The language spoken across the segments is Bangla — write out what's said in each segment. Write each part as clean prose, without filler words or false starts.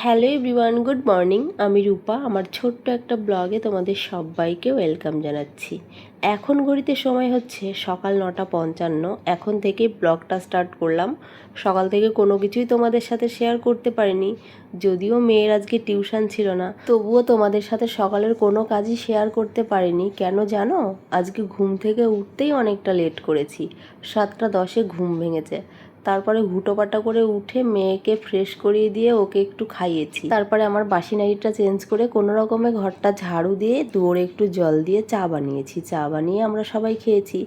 Hello everyone, good morning. আমি রূপা। আমার ছোট্ট একটা ব্লগে তোমাদের সবাইকে ওয়েলকাম জানাচ্ছি। এখন ঘড়িতে সময় হচ্ছে সকাল 9:55। এখন থেকে ব্লগটা স্টার্ট করলাম। সকাল থেকে কোনো কিছুই তোমাদের সাথে শেয়ার করতে পারিনি, যদিও মেয়ের আজকে টিউশন ছিল না, তবুও তোমাদের সাথে সকালের কোনো কাজই শেয়ার করতে পারিনি। কেন জানো? আজকে ঘুম থেকে উঠতেই অনেকটা লেট করেছি। 7:10 ঘুম ভেঙেছে। তারপরে হুটোপাটা করে উঠে মেয়েকে ফ্রেশ করিয়ে দিয়ে ওকে একটু খাইয়েছি। তারপরে আমার বাসি নাইটিটা চেঞ্জ করে কোনো রকমে ঘরটা ঝাড়ু দিয়ে দুয়ারে একটু জল দিয়ে চা বানিয়েছি। চা বানিয়ে আমরা সবাই খেয়েছি।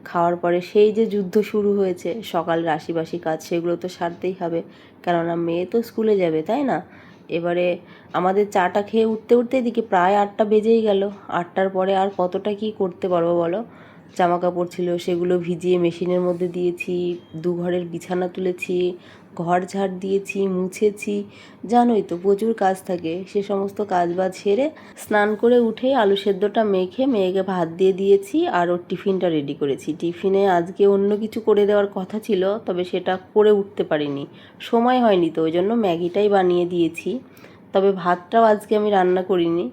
খাওয়ার পরে সেই যে যুদ্ধ শুরু হয়েছে, সকালের আশিবাসি কাজ সেগুলো তো সারতেই হবে, কেননা মেয়ে তো স্কুলে যাবে, তাই না? এবারে আমাদের চাটা খেয়ে উঠতে উঠতে এদিকে প্রায় 8টা বেজেই গেল। 8টার পরে আর কতটা কি করতে পারবো বলো? জামা কাপড় ছিল সেগুলো ভিজিয়ে মেশিনের মধ্যে দিয়েছি, দুঘরের বিছানা তুলেছি, ঘর ঝাড় দিয়েছি, মুছেছি। জানোই তো প্রচুর কাজ থাকে। সে সমস্ত কাজ বাজ সেরে স্নান করে উঠে আলু সেদ্ধটা মেখে মেয়েকে ভাত দিয়ে দিয়েছি আর ওর টিফিনটা রেডি করেছি। টিফিনে আজকে অন্য কিছু করে দেওয়ার কথা ছিল, তবে সেটা করে উঠতে পারিনি, সময় হয়নি, তো ওই জন্য ম্যাগিটাই বানিয়ে দিয়েছি। তবে ভাতটাও আজকে আমি রান্না করিনি,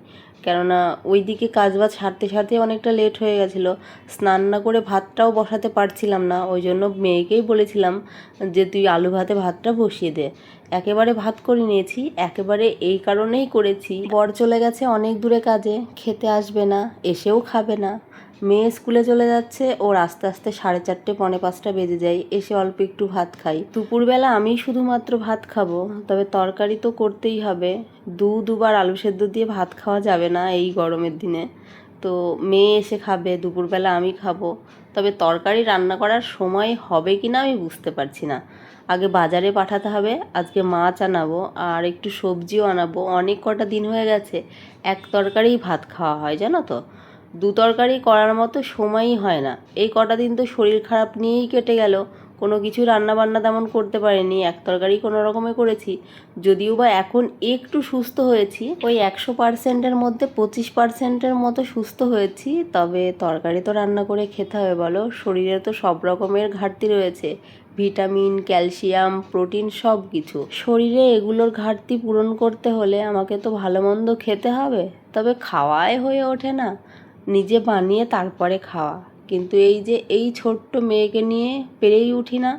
কেননা ওই দিকে কাজবাজ সারতে সারতে অনেকটা লেট হয়ে গেছিলো। স্নান না করে ভাতটাও বসাতে পারছিলাম না, ওই জন্য মেয়েকেই বলেছিলাম যে তুই আলু ভাতে ভাতটা বসিয়ে দে। একেবারে ভাত করে নিয়েছি, একেবারে এই কারণেই করেছি, বর চলে গেছে অনেক দূরে কাজে, খেতে আসবে না, এসেও খাবে না। মেয়ে স্কুলে চলে যাচ্ছে, ওর আস্তে আস্তে 4:30 4:45 বেজে যায়, এসে অল্প একটু ভাত খাই। দুপুরবেলা আমি শুধুমাত্র ভাত খাবো, তবে তরকারি তো করতেই হবে। দুবার আলু সেদ্ধ দিয়ে ভাত খাওয়া যাবে না এই গরমের দিনে। তো মেয়ে এসে খাবে, দুপুরবেলা আমি খাবো। তবে তরকারি রান্না করার সময় হবে কি না আমি বুঝতে পারছি না। আগে বাজারে পাঠাতে হবে, আজকে মাছ আনাবো আর একটু সবজিও আনাবো। অনেক কটা দিন হয়ে গেছে এক তরকারিই ভাত খাওয়া হয়, জানো তো। দু তরকারি করার মতো সময়ই হয় না। এই কটা দিন তো শরীর খারাপ নিয়েই কেটে গেল, কোনো কিছু রান্নাবান্না তেমন করতে পারিনি, এক তরকারি কোনো রকমে করেছি। যদিও বা এখন একটু সুস্থ হয়েছি, ওই 100%-এর মধ্যে 25%-এর মতো সুস্থ হয়েছি। তবে তরকারি তো রান্না করে খেতে হবে বলো, শরীরে তো সব রকমের ঘাটতি রয়েছে, ভিটামিন, ক্যালসিয়াম, প্রোটিন, সব কিছু। শরীরে এগুলোর ঘাটতি পূরণ করতে হলে আমাকে তো ভালো মন্দ খেতে হবে, তবে খাওয়াই হয়ে ওঠে না। নিজে বানিয়ে তারপরে খাওয়া, কিন্তু এই যে এই ছোট্ট মেয়েকে নিয়ে পেরেই উঠি না।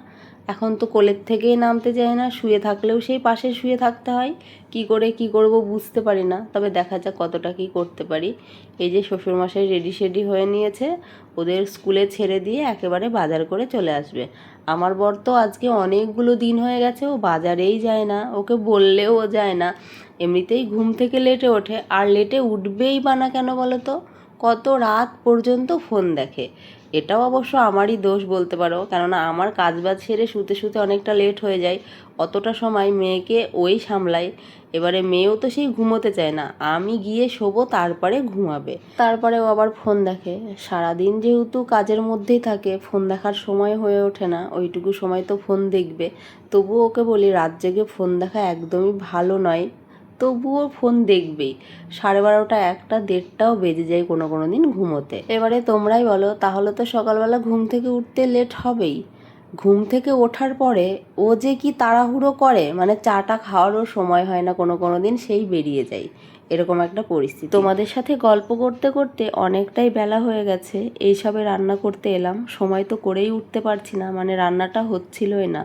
এখন তো কোলের থেকেই নামতে চায় না, শুয়ে থাকলেও সেই পাশে শুয়ে থাকতে হয়। কি করে কি করব বুঝতে পারি না, তবে দেখা যাক কতটা কি করতে পারি। এই যে শ্বশুরমশাই রেডি শেডি হয়ে নিয়েছে, ওদের স্কুলে ছেড়ে দিয়ে একেবারে বাজার করে চলে আসবে। আমার বর তো আজকে অনেকগুলো দিন হয়ে গেছে ও বাজারেই যায় না, ওকে বললেও ও যায় না। এমনিতেই ঘুম থেকে লেটে ওঠে, আর লেটে উঠবেই বা না কেন বলো তো? কত রাত পর্যন্ত ফোন দেখে। এটাও অবশ্য আমারই দোষ বলতে পারো, কেননা আমার কাজবাজ সেরে শুতে শুতে অনেকটা লেট হয়ে যায়। অতটা সময় মেয়েকে ওই সামলায়। এবারে মেয়েও তো সেই ঘুমোতে চায় না, আমি গিয়ে শোবো তারপরে ঘুমাবে, তারপরে ও আবার ফোন দেখে। সারাদিন যেহেতু কাজের মধ্যেই থাকে, ফোন দেখার সময় হয়ে ওঠে না, ওইটুকু সময় তো ফোন দেখবে। তবুও ওকে বলি রাত জেগে ফোন দেখা একদমই ভালো নয়, তবুও ফোন দেখবেই। 12:30 1টা 1:30টাও বেজে যায় কোনো কোনো দিন ঘুমোতে। এবারে তোমরাই বলো, তাহলে তো সকালবেলা ঘুম থেকে উঠতে লেট হবেই। ঘুম থেকে ওঠার পরে ও যে কি তাড়াহুড়ো করে, মানে চাটা খাওয়ারও সময় হয় না কোনো কোনো দিন, সেই বেরিয়ে যায়। এরকম একটা পরিস্থিতি। তোমাদের সাথে গল্প করতে করতে অনেকটাই বেলা হয়ে গেছে, এইসবে রান্না করতে এলাম। সময় তো করেই উঠতে পারছি না, মানে রান্নাটা হচ্ছিলই না।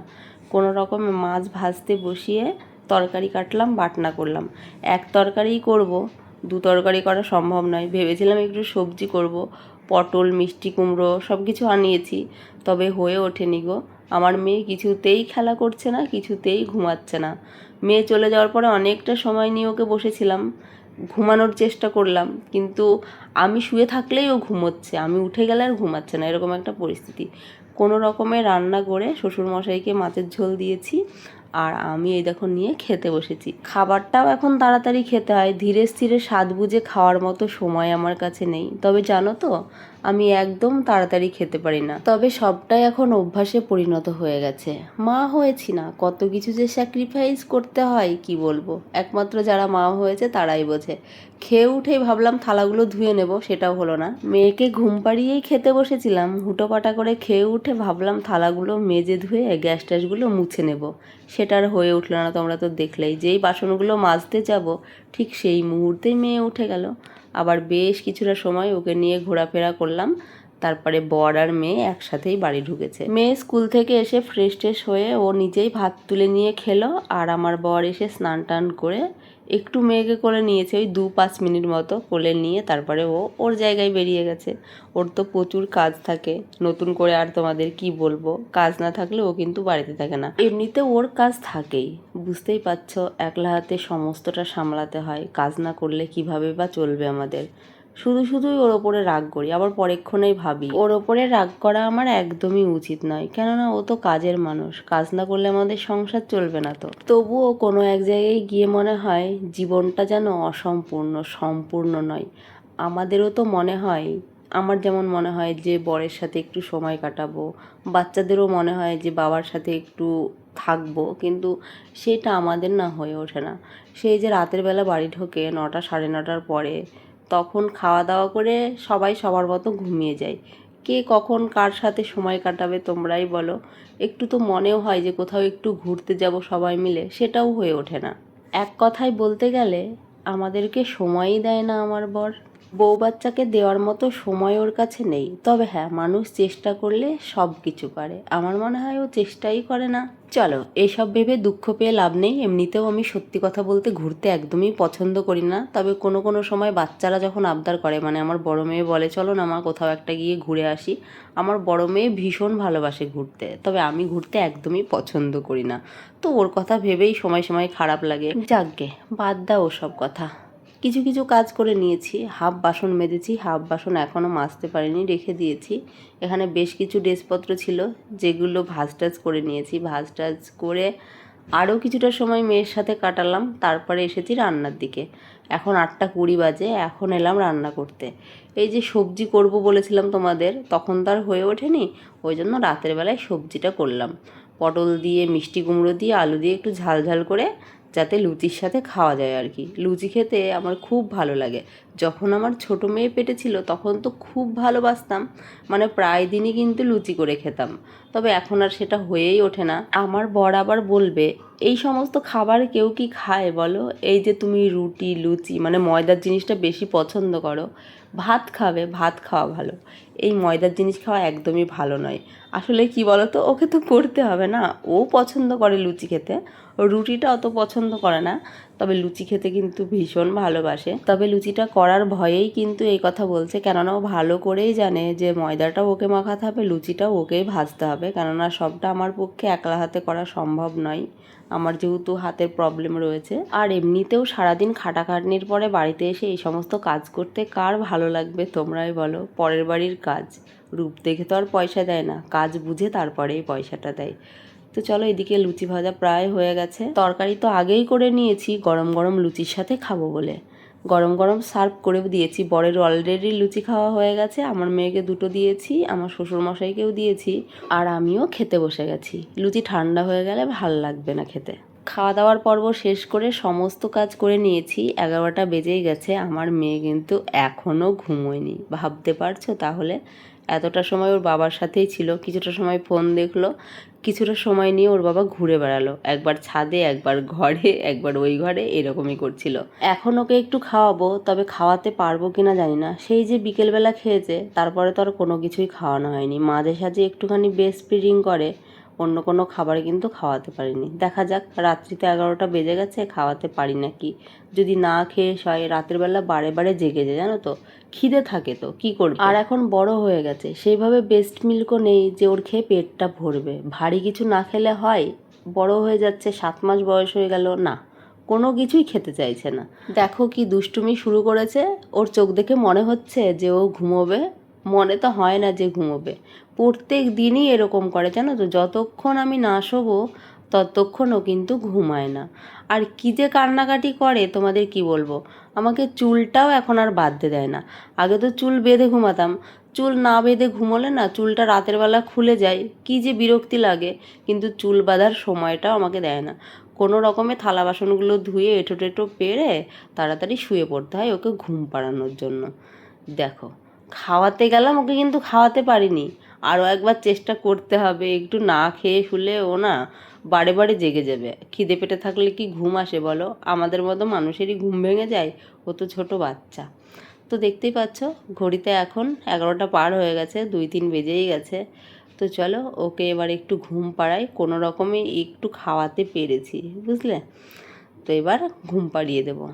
কোনো রকমে মাছ ভাজতে বসিয়ে তরকারি কাটলাম, বাটনা করলাম। এক তরকারিই করব, দু তরকারি করা সম্ভব নয়। ভেবেছিলাম একটু সবজি করব, পটল, মিষ্টি কুমড়ো সব কিছু আনিয়েছি, তবে হয়ে ওঠেনি গো। আমার মেয়ে কিছুতেই খেলা করছে না, কিছুতেই ঘুমাচ্ছে না। মেয়ে চলে যাওয়ার পরে অনেকটা সময় নিয়ে ওকে বসেছিলাম, ঘুমানোর চেষ্টা করলাম, কিন্তু আমি শুয়ে থাকলেই ও ঘুমোচ্ছে, আমি উঠে গেলে আর ঘুমাচ্ছে না, এরকম একটা পরিস্থিতি। কোনো রকমে রান্না করে শ্বশুরমশাইকে মাছের ঝোল দিয়েছি, আর আমি এই দেখো নিয়ে খেতে বসেছি। খাবারটাও এখন তাড়াতাড়ি খেতে হয়, ধীরে স্থিরে স্বাদ বুঝে খাওয়ার মতো সময় আমার কাছে নেই। তবে জানো তো, আমি একদম তাড়াতাড়ি খেতে পারি না, তবে সবটাই এখন অভ্যাসে পরিণত হয়ে গেছে। মা হয়েছি না, কত কিছু যে স্যাক্রিফাইস করতে হয় কি বলবো, একমাত্র যারা মা হয়েছে তারাই বোঝে। খেয়ে উঠেই ভাবলাম থালাগুলো ধুয়ে নেব, সেটাও হলো না। মেয়েকে ঘুম পাড়িয়েই খেতে বসেছিলাম, হুটোপাটা করে খেয়ে উঠে ভাবলাম থালাগুলো মেজে ধুয়ে গ্যাস ট্যাসগুলো মুছে নেব, সেটা আর হয়ে উঠলো না। তোমরা তো দেখলেই, যেই বাসনগুলো মাজতে যাব ঠিক সেই মুহূর্তেই মেয়ে উঠে গেল। আবার বেশ কিছুটা সময় ওকে নিয়ে ঘোরাফেরা করলাম, তারপরে বর আর মেয়ে একসাথেই বাড়ি ঢুকেছে। মেয়ে স্কুল থেকে এসে ফ্রেশ ট্রেশ হয়ে ও নিজেই ভাত তুলে নিয়ে খেলো, আর আমার বর এসে স্নান টান করে একটু মেয়েকে কোলে নিয়েছে, ওই 2-5 মিনিট মতো কোলে নিয়ে তারপরে ও ওর জায়গায় বেরিয়ে গেছে। ওর তো প্রচুর কাজ থাকে, নতুন করে আর তোমাদের কি বলবো, কাজ না থাকলে ও কিন্তু বাড়িতে থাকে না। এমনিতে ওর কাজ থাকেই, বুঝতেই পারছো, একলা হাতে সমস্তটা সামলাতে হয়, কাজ না করলে কিভাবে বা চলবে আমাদের। শুধুই ওর ওপরে রাগ করি, আবার পরেক্ষণেই ভাবি ওর ওপরে রাগ করা আমার একদমই উচিত নয়, কেননা ও তো কাজের মানুষ, কাজ না করলে আমাদের সংসার চলবে না। তো তবুও কোনো এক জায়গায় গিয়ে মনে হয় জীবনটা যেন অসম্পূর্ণ, সম্পূর্ণ নয়। আমাদেরও তো মনে হয়, আমার যেমন মনে হয় যে বরের সাথে একটু সময় কাটাবো, বাচ্চাদেরও মনে হয় যে বাবার সাথে একটু থাকবো, কিন্তু সেটা আমাদের না হয়ে ওঠে না। সেই যে রাতের বেলা বাড়ি ঢোকে 9টা 9:30টার পরে, তখন খাওয়া দাওয়া করে সবাই সবার মতো ঘুমিয়ে যায়। কে কখন কার সাথে সময় কাটাবে তোমরাই বলো। একটু তো মনেও হয় যে কোথাও একটু ঘুরতে যাব সবাই মিলে, সেটাও হয়ে ওঠে না। এক কথায় বলতে গেলে আমাদেরকে সময়ই দেয় না আমার বর। বউ বাচ্চাকে দেওয়ার মতো সময় ওর কাছে নেই। তবে হ্যাঁ, মানুষ চেষ্টা করলে সব কিছু পারে। আমার মনে হয় ও চেষ্টাই করে না। চলো, এসব ভেবে দুঃখ পেয়ে লাভ নেই। এমনিতেও আমি সত্যি কথা বলতে ঘুরতে একদমই পছন্দ করি না, তবে কোনো সময় বাচ্চারা যখন আবদার করে, মানে আমার বড় মেয়ে বলে চলো না মা কোথাও একটা গিয়ে ঘুরে আসি, আমার বড় মেয়ে ভীষণ ভালোবাসে ঘুরতে, তবে আমি ঘুরতে একদমই পছন্দ করি না। তো ওর কথা ভেবেই সময় খারাপ লাগে। যাকগে, বাদ দাও ওসব কথা। কিছু কাজ করে নিয়েছি, হাফ বাসন মেজেছি, হাফ বাসন এখনও মাজতে পারিনি, রেখে দিয়েছি। এখানে বেশ কিছু ড্রেসপত্র ছিল যেগুলো ভাঁজ টাজ করে নিয়েছি। ভাঁজ টাজ করে আরও কিছুটা সময় মেয়ের সাথে কাটালাম, তারপরে এসেছি রান্নার দিকে। এখন 8টা 20 বাজে, এখন এলাম রান্না করতে। এই যে সবজি করব বলেছিলাম তোমাদের, তখন তো আর হয়ে ওঠেনি, ওই জন্য রাতের বেলায় সবজিটা করলাম। পটল দিয়ে, মিষ্টি কুমড়ো দিয়ে, আলু দিয়ে একটু ঝাল করে, যাতে লুচির সাথে খাওয়া যায় আর কি। লুচি খেতে আমার খুব ভালো লাগে। যখন আমার ছোটো মেয়ে পেটে ছিল তখন তো খুব ভালোবাসতাম, মানে প্রায় দিনই কিন্তু লুচি করে খেতাম। তবে এখন আর সেটা হয়েই ওঠে না। আমার বর আবার বলবে, এই সমস্ত খাবার কেউ কি খায় বলো? এই যে তুমি রুটি লুচি মানে ময়দার জিনিসটা বেশি পছন্দ করো, ভাত খাবে, ভাত খাওয়া ভালো, এই ময়দার জিনিস খাওয়া একদমই ভালো নয়। আসলে কি বলো তো, ওকে তো করতে হবে না। ও পছন্দ করে লুচি খেতে, ও রুটিটা অত পছন্দ করে না, তবে লুচি খেতে কিন্তু ভীষণ ভালোবাসে। তবে লুচিটা করার ভয়েই কিন্তু এই কথা বলছে, কেননা ও ভালো করেই জানে যে ময়দাটাও ওকে মাখাতে হবে, লুচিটাও ওকেই ভাজতে হবে, কেননা সবটা আমার পক্ষে একলা হাতে করা সম্ভব নয়, আমার যেহেতু হাতের প্রবলেম রয়েছে। আর এমনিতেও সারাদিন খাটাখাটনির পরে বাড়িতে এসে এই সমস্ত কাজ করতে কার ভালো লাগবে তোমরাই বলো? পরের বাড়ির কাজ, রূপ দেখে তো আর পয়সা দেয় না, কাজ বুঝে তারপরেই পয়সাটা দেয়। তো চলো, এদিকে লুচি ভাজা প্রায় হয়ে গেছে। তরকারি তো আগেই করে নিয়েছি, গরম লুচির সাথে খাবো বলে গরম সার্ভ করে দিয়েছি। বরের অলরেডি লুচি খাওয়া হয়ে গেছে, আমার মেয়েকে 2টো দিয়েছি, আমার শ্বশুরমশাইকেও দিয়েছি, আর আমিও খেতে বসে গেছি। লুচি ঠান্ডা হয়ে গেলে ভাল লাগবে না খেতে। খাওয়া দাওয়ার পর্ব শেষ করে সমস্ত কাজ করে নিয়েছি, 11টা বেজেই গেছে। আমার মেয়ে কিন্তু এখনও ঘুমোয়নি, ভাবতে পারছো তাহলে? এতটা সময় ওর বাবার সাথেই ছিল, কিছুটা সময় ফোন দেখলো, কিছুটা সময় নিয়ে ওর বাবা ঘুরে বেড়ালো, একবার ছাদে, একবার ঘরে, একবার ওই ঘরে, এরকমই করছিল। এখন ওকে একটু খাওয়াবো, তবে খাওয়াতে পারবো কিনা জানি না। সেই যে বিকেলবেলা খেয়েছে, তারপরে তো আর কোনো কিছুই খাওয়ানো হয়নি। মাঝে সাঝে একটুখানি ব্রেস্ট ফিডিং করে, অন্য কোনো খাবার কিন্তু খাওয়াতে পারিনি। দেখা যাক, রাত্রিতে 11টা বেজে গেছে, খাওয়াতে পারি নাকি। যদি না খেয়ে হয়, রাতের বেলা বারে জেগে যায়, জানো তো, খিদে থাকে তো কী করবে। আর এখন বড় হয়ে গেছে, সেইভাবে ব্রেস্ট মিল্কও নেই যে ওর খেয়ে পেটটা ভরবে। ভারী কিছু না খেলে হয়? বড় হয়ে যাচ্ছে, 7 মাস বয়স হয়ে গেল, না কোনো কিছুই খেতে চাইছে না। দেখো কি দুষ্টুমি শুরু করেছে। ওর চোখ দেখে মনে হচ্ছে যে ও ঘুমোবে, মনে তো হয় না যে ঘুমোবে। প্রত্যেক দিনই এরকম করে, জানো তো, যতক্ষণ আমি না শোবো ততক্ষণও কিন্তু ঘুমায় না। আর কী যে কান্নাকাটি করে তোমাদের কি বলবো। আমাকে চুলটাও এখন আর বাঁধতে দেয় না। আগে তো চুল বেঁধে ঘুমাতাম, চুল না বেঁধে ঘুমোলে না চুলটা রাতের বেলা খুলে যায়, কী যে বিরক্তি লাগে। কিন্তু চুল বাঁধার সময়টাও আমাকে দেয় না। কোনো রকমে থালা বাসনগুলো ধুয়ে এঁটো টেটো পেরে তাড়াতাড়ি শুয়ে পড়তে হয় ওকে ঘুম পাড়ানোর জন্য। দেখো, খাওয়াতে গেলাম, ওকে কিন্তু খাওয়াতে পারিনি। আরও একবার চেষ্টা করতে হবে, একটু না খেয়ে শুলে ও না বারে বারে জেগে যাবে। খিদে পেটে থাকলে কি ঘুম আসে বলো? আমাদের মতো মানুষেরই ঘুম ভেঙে যায়, ও তো ছোটো বাচ্চা। তো দেখতেই পাচ্ছ, ঘড়িতে এখন 11টা পার হয়ে গেছে, 2-3 বেজেই গেছে। তো চলো ওকে এবার একটু ঘুম পাড়াই, কোনো রকমে একটু খাওয়াতে পেরেছি, বুঝলে? তো এবার ঘুম পাড়িয়ে দেবো।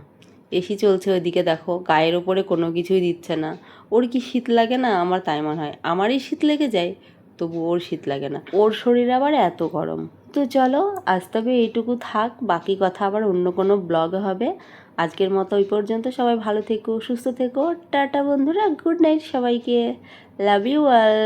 এসি চলছে ওইদিকে, দেখো গায়ের ওপরে কোনো কিছুই দিচ্ছে না। ওর কি শীত লাগে না? আমার তাই মনে হয়, আমারই শীত লেগে যায়, তবু ওর শীত লাগে না, ওর শরীর আবার এত গরম। তো চলো আজ তবে এইটুকু থাক, বাকি কথা আবার অন্য কোনো ব্লগে হবে। আজকের মতো ওই পর্যন্ত, সবাই ভালো থেকো, সুস্থ থেকো, টাটা বন্ধুরা, গুড নাইট সবাইকে, লাভ ইউ অল।